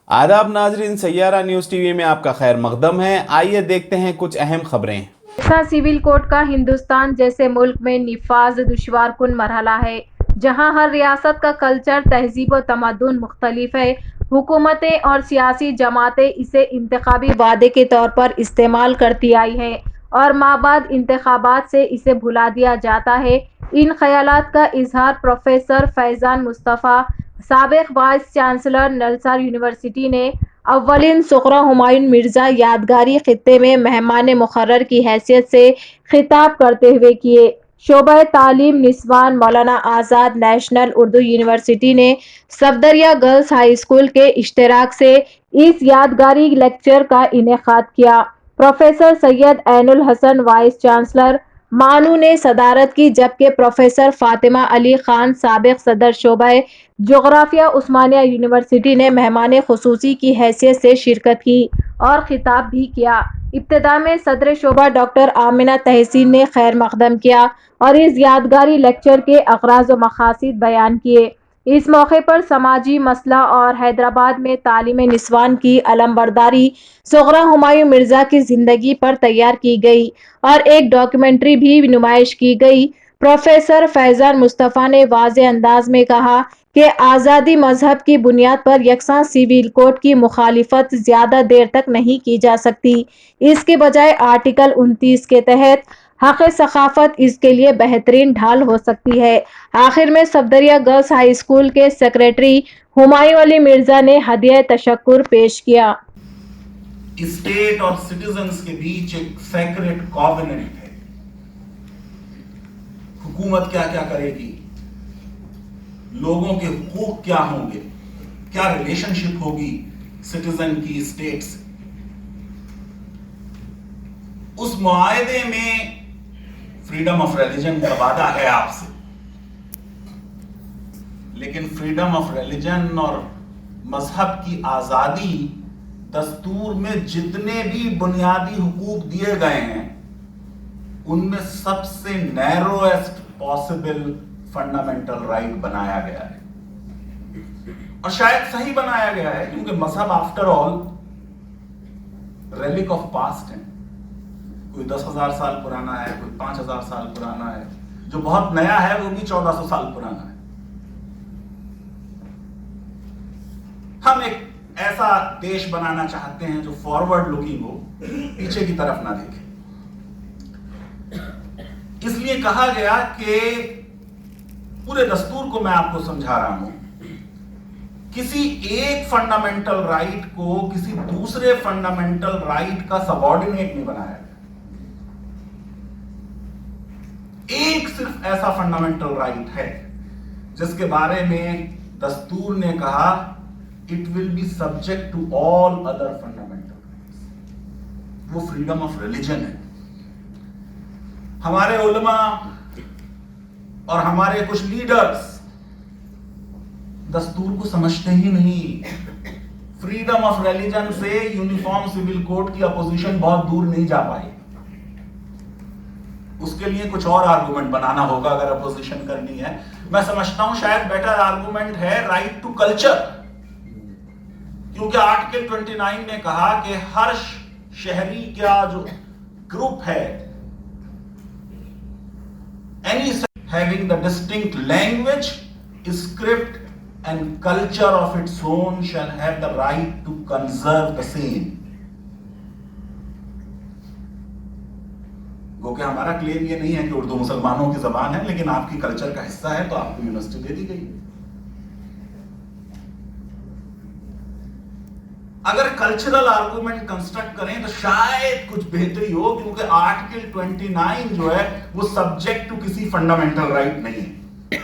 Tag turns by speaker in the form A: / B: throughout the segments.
A: آداب ناظرین، سیارہ نیوز ٹی وی میں آپ کا خیر مقدم ہے۔ آئیے دیکھتے ہیں کچھ اہم خبریں۔
B: سول کوڈ کا ہندوستان جیسے ملک میں نفاذ دشوار کن مرحلہ ہے، جہاں ہر ریاست کا کلچر، تہذیب و تمدن مختلف ہے۔ حکومتیں اور سیاسی جماعتیں اسے انتخابی وعدے کے طور پر استعمال کرتی آئی ہیں اور مابعد انتخابات سے اسے بھلا دیا جاتا ہے۔ ان خیالات کا اظہار پروفیسر فیضان مصطفیٰ، سابق وائس چانسلر نلسار یونیورسٹی نے اولین سغرا ہمایوں مرزا یادگاری خطے میں مہمان مقرر کی حیثیت سے خطاب کرتے ہوئے کیے۔ شعبہ تعلیم نسوان مولانا آزاد نیشنل اردو یونیورسٹی نے صفدریہ گرلز ہائی اسکول کے اشتراک سے اس یادگاری لیکچر کا انعقاد کیا۔ پروفیسر سید عین الحسن وائس چانسلر مانو نے صدارت کی، جبکہ پروفیسر فاطمہ علی خان، سابق صدر شعبہ جغرافیہ عثمانیہ یونیورسٹی نے مہمان خصوصی کی حیثیت سے شرکت کی اور خطاب بھی کیا۔ ابتدا میں صدر شعبہ ڈاکٹر آمنہ تحسین نے خیر مقدم کیا اور اس یادگاری لیکچر کے اغراض و مقاصد بیان کیے۔ اس موقع پر سماجی مسئلہ اور حیدرآباد میں تعلیم نسوان کی علمبرداری سغرا ہمایوں مرزا کی زندگی پر تیار کی گئی اور ایک ڈاکیومنٹری بھی نمائش کی گئی۔ پروفیسر فیضان مصطفیٰ نے واضح انداز میں کہا کہ آزادی مذہب کی بنیاد پر یکساں سول کوڈ کی مخالفت زیادہ دیر تک نہیں کی جا سکتی، اس کے بجائے آرٹیکل 29 کے تحت حق ثقافت اس کے لیے بہترین ڈھال ہو سکتی ہے۔ آخر میں صفدریہ گرلز ہائی اسکول کے سیکریٹری ہمایوں علی مرزا نے ہدیہ تشکر پیش کیا۔
C: اسٹیٹ اور سٹیزنز کے بیچ ایک سیکریٹ کووننٹ ہے۔ حکومت کیا کیا کرے گی، لوگوں کے حقوق کیا ہوں گے، کیا ریلیشن شپ ہوگی سٹیزن کی اسٹیٹ سے۔ اس معاہدے میں فریڈم آف ریلیجن کا وعدہ ہے آپ سے، لیکن فریڈم آف ریلیجن اور مذہب کی آزادی دستور میں جتنے بھی بنیادی حقوق دیے گئے ہیں ان میں سب سے نیروسٹ پاسبل فنڈامنٹل رائٹ بنایا گیا ہے، اور شاید صحیح بنایا گیا ہے، کیونکہ مذہب after all Relic of past ہے۔ کوئی 10,000 سال پرانا ہے، کوئی 5,000 سال پرانا ہے، جو بہت نیا ہے وہ بھی 1400 سال پرانا ہے۔ ہم ایک ایسا دیش بنانا چاہتے ہیں جو فارورڈ لوکنگ ہو، پیچھے کی طرف نہ دیکھے۔ اس لیے کہا گیا کہ پورے دستور کو میں آپ کو سمجھا رہا ہوں، کسی ایک فنڈامنٹل رائٹ کو کسی دوسرے فنڈامنٹل رائٹ کا سبارڈینیٹ نہیں بنایا گیا۔ ایک صرف ایسا فنڈامنٹل رائٹ ہے جس کے بارے میں دستور نے کہا it will be subject to all other fundamental rights، وہ freedom of religion ہے۔ ہمارے علماء اور ہمارے کچھ لیڈرز دستور کو سمجھتے ہی نہیں۔ فریڈم آف ریلیجن سے یونیفارم سول کوڈ کی اپوزیشن بہت دور نہیں جا پائی۔ اس کے لیے کچھ اور آرگومنٹ بنانا ہوگا اگر اپوزیشن کرنی ہے۔ میں سمجھتا ہوں شاید بیٹر آرگومنٹ ہے رائٹ ٹو کلچر، کیونکہ آرٹیکل 29 نے کہا کہ ہر شہری کا جو گروپ ہے، any having the distinct language, script and culture of its own shall have the right to conserve the same۔ گو کہ ہمارا کلیم یہ نہیں ہے کہ اردو مسلمانوں کی زبان ہے، لیکن آپ کی کلچر کا حصہ ہے تو آپ کو یونیورسٹی دے دی گئی۔ اگر کلچرل آرگومنٹ کنسٹرکٹ کریں تو شاید کچھ بہتری ہو، کیونکہ آرٹیکل 29 جو ہے وہ سبجیکٹ ٹو کسی فنڈامنٹل رائٹ نہیں ہے۔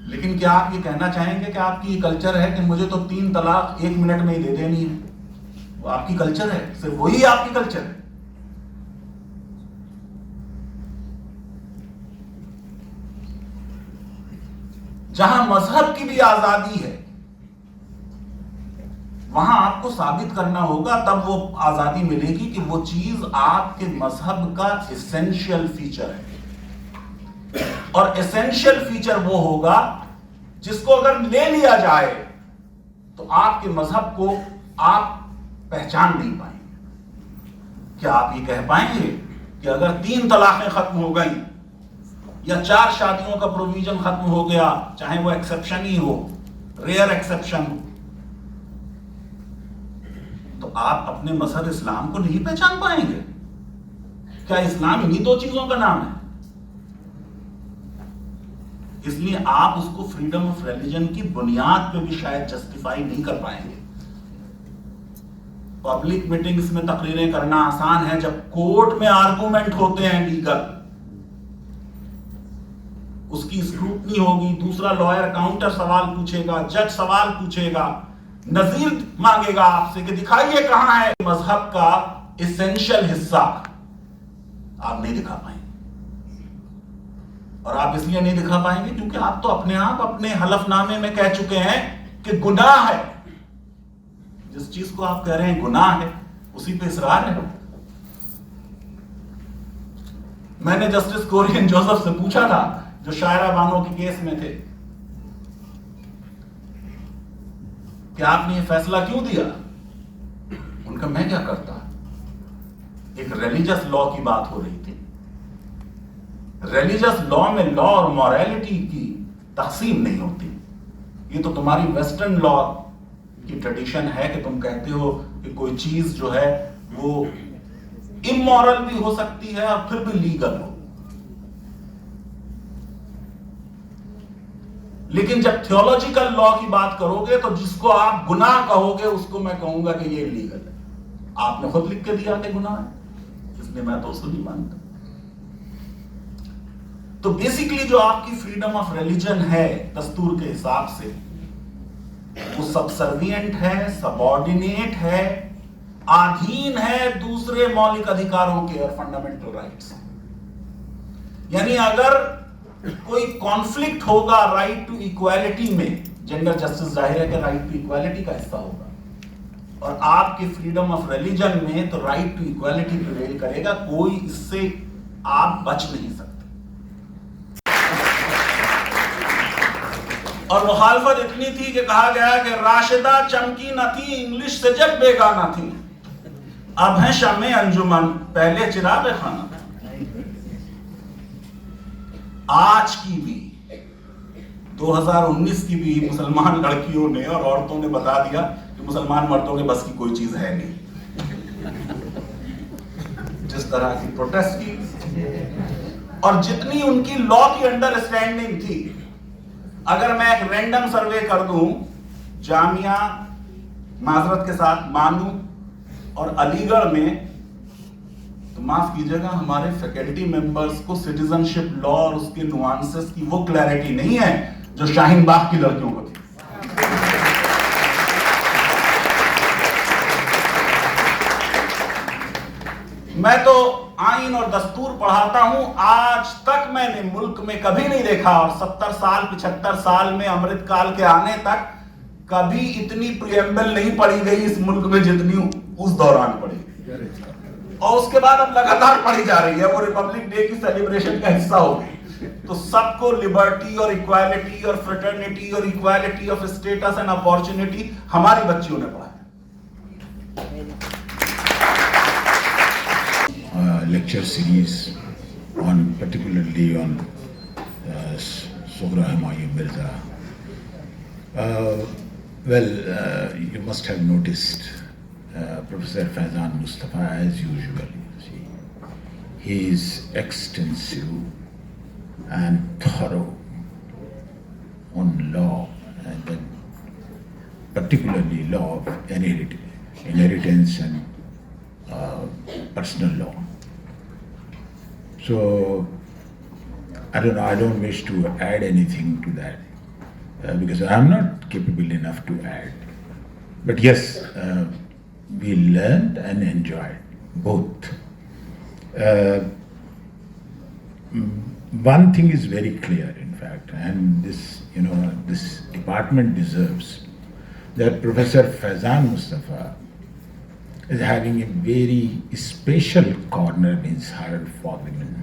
C: لیکن کیا آپ یہ کہنا چاہیں گے کہ آپ کی یہ کلچر ہے کہ مجھے تو 3 طلاق 1 منٹ میں ہی دے دینی ہے؟ وہ آپ کی کلچر ہے، صرف وہی آپ کی کلچر ہے۔ جہاں مذہب کی بھی آزادی ہے وہاں آپ کو ثابت کرنا ہوگا، تب وہ آزادی ملے گی کہ وہ چیز آپ کے مذہب کا ایسنشیل فیچر ہے۔ اور ایسینشل فیچر وہ ہوگا جس کو اگر لے لیا جائے تو آپ کے مذہب کو آپ پہچان نہیں پائیں گے. کیا آپ یہ کہہ پائیں گے کہ اگر 3 طلاقیں ختم ہو گئیں یا 4 شادیوں کا پروویژن ختم ہو گیا, چاہے وہ ایکسیپشن ہی ہو, ریئر ایکسیپشن ہو, تو آپ اپنے مذہب اسلام کو نہیں پہچان پائیں گے؟ کیا اسلام انہی 2 چیزوں کا نام ہے؟ اس لیے آپ اس کو فریڈم آف ریلیجن کی بنیاد پہ بھی شاید جسٹیفائی نہیں کر پائیں گے. پبلک میٹنگز میں تقریریں کرنا آسان ہے, جب کورٹ میں آرگومنٹ ہوتے ہیں لیگل, اس کی اسکروٹنی ہوگی, دوسرا لائر کاؤنٹر سوال پوچھے گا, جج سوال پوچھے گا, نظیر مانگے گا آپ سے کہ دکھائیے کہاں ہے مذہب کا ایسینشل حصہ, آپ نہیں دکھا پائیں گے. اور آپ اس لیے نہیں دکھا پائیں گے کیونکہ آپ تو اپنے آپ اپنے حلف نامے میں کہہ چکے ہیں کہ گناہ ہے. جس چیز کو آپ کہہ رہے ہیں گناہ ہے, اسی پہ اصرار ہے. میں نے جسٹس کورین جوزف سے پوچھا تھا, جو شاعرہ بانو کے کیس میں تھے, کہ آپ نے یہ فیصلہ کیوں دیا؟ ان کا میں کیا کرتا, ایک ریلیجس لا کی بات ہو رہی تھی. ریلیجس لا میں لا اور موریلٹی کی تقسیم نہیں ہوتی. یہ تو تمہاری ویسٹرن لا کی ٹریڈیشن ہے کہ تم کہتے ہو کہ کوئی چیز جو ہے وہ امورل بھی ہو سکتی ہے اور پھر بھی لیگل ہو. لیکن جب تھیولوجیکل لا کی بات کرو گے تو جس کو آپ گناہ کہو گے اس کو میں کہوں گا کہ یہ لیگل ہے. آپ نے خود لکھ کے دیا کہ گناہ ہے, اس لیے میں تو اس کو نہیں مانتا. تو بیسیکلی جو آپ کی فریڈم آف ریلیجن ہے دستور کے حساب سے, وہ سبسروینٹ ہے, سبارڈینیٹ ہے, آدھین ہے دوسرے مولک ادھیکاروں کے اور فنڈامنٹل رائٹس. یعنی اگر کوئی کانفلکٹ ہوگا رائٹ ٹو ایکویلٹی میں, جینڈر جسٹس ظاہر ہے کہ رائٹ ٹو ایکویلٹی کا حصہ ہوگا, اور آپ کی فریڈم آف ریلیجن میں تو رائٹ ٹو ایکویلٹی پریویل کرے گا. کوئی اس سے آپ بچ نہیں سکتے. اور مخالفت اتنی تھی کہ کہا گیا کہ راشدہ چمکی نہ تھی, انگلش سے جب بیگانہ تھی, اب ہیں شمع انجمن, پہلے چراغ خانہ. آج کی بھی 2019 کی بھی مسلمان لڑکیوں نے اور عورتوں نے بتا دیا کہ مسلمان مردوں کے بس کی کوئی چیز ہے نہیں. جس طرح کی پروٹیسٹ کی اور جتنی ان کی لا کی انڈرسٹینڈنگ تھی, اگر میں ایک رینڈم سروے کر دوں جامعہ معذرت کے ساتھ مانو اور علی گڑھ میں, تو معاف کیجئے گا ہمارے فیکلٹی ممبرز کو سٹیزن شپ لا اور اس کے نوانسز کی وہ کلیئرٹی نہیں ہے جو شاہین باغ کی لڑکیوں کو تھی. میں تو آئین اور دستور پڑھاتا ہوں, آج تک میں نے ملک میں کبھی نہیں دیکھا, اور 70 سال 75 سال میں امرت کال کے آنے تک کبھی اتنی پریمبل نہیں پڑھی گئی اس ملک میں جتنی اس دوران پڑھی, اور اس کے بعد اب لگاتار پڑھی جا رہی ہے. وہ ریپبلک ڈے کی سیلیبریشن کا حصہ ہو گئی. تو سب کو لبرٹی اور ایکویلٹی اور فریٹرنیٹی اور equality of states and opportunity ہماری بچیوں نے پڑھا.
D: Lecture series on particularly on Sughra Humayun Mirza. You must have noticed Professor Faizan Mustafa, as usual. See, he is extensive and thorough on law, and then particularly law of inheritance and personal law. So, I don't wish to add anything to that because I am not capable enough to add. But yes, we learned and enjoyed both. One thing is very clear, in fact, and this department deserves that Professor Faizan Mustafa is having a very special corner in his heart for women.